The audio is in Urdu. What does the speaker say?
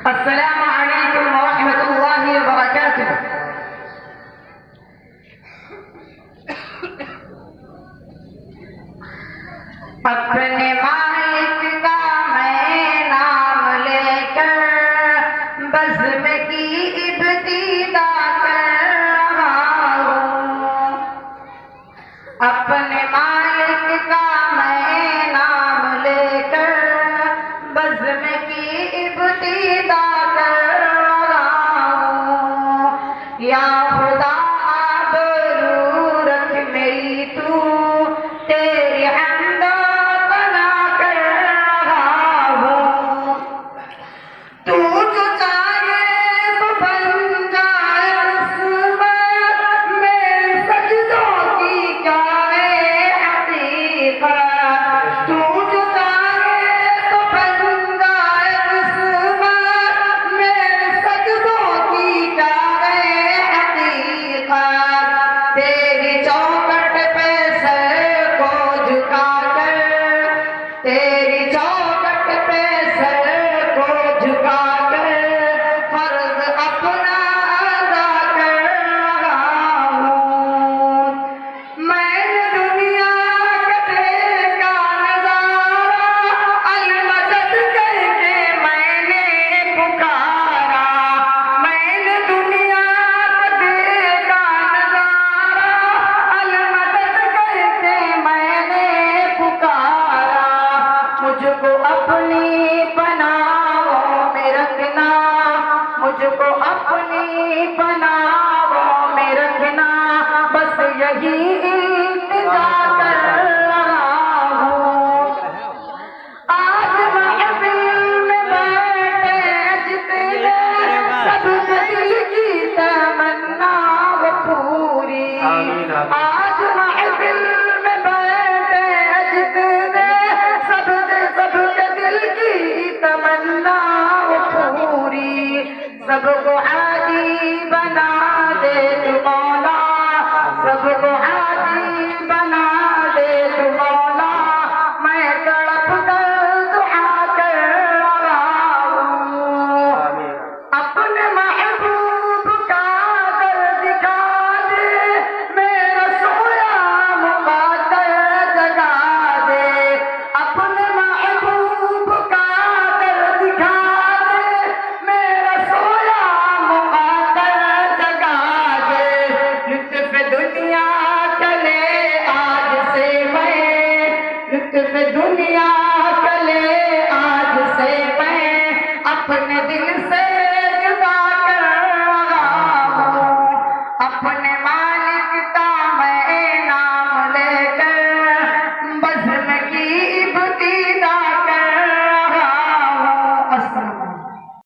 السلام علیکم ورحمۃ اللہ وبرکاتہ۔ اپنے مالک کا میں نام لے کر بزم کی ابتدا کر رہا ہوں۔ اپنے مالک کا میں نام لے کر بزم کی ابتدا کر رہا ہوں۔ یا خدا آبرو رکھ میری تو تیری حمد بنا کر رہا ہوں۔ تو جو چاہے تو بن جائے عصمت میرے سجدوں کی کیا ہے حقیقت۔ تو جو چاہے تو بن جائے عصمت میرے سجدوں کی کیا ہے حقیقت۔ تیری چوکھٹ پہ سر کو جھکا کر، تیری چوکھٹ پہ سر کو جھکا کر فرض اپنا ادا کر رہا ہوں۔ میں نے دنیا کا دیکھا نظارہ المدد کر کے میں نے پکارا۔ میں نے دنیا کا دیکھا نظارہ المدد کر کے میں نے پکارا۔ مجھ کو اپنی پناہوں میں رکھنا، مجھ کو اپنی پناہوں میں رکھنا، بس یہی التجا کر رہا ہوں۔ آج محفل میں بیٹھے جتنے سب دل کی تمنا وہ پوری۔ آج محفل میں بیٹھے جتنے سب کے دل کی تمنا وہ پوری۔ سب کو عادی بنا دے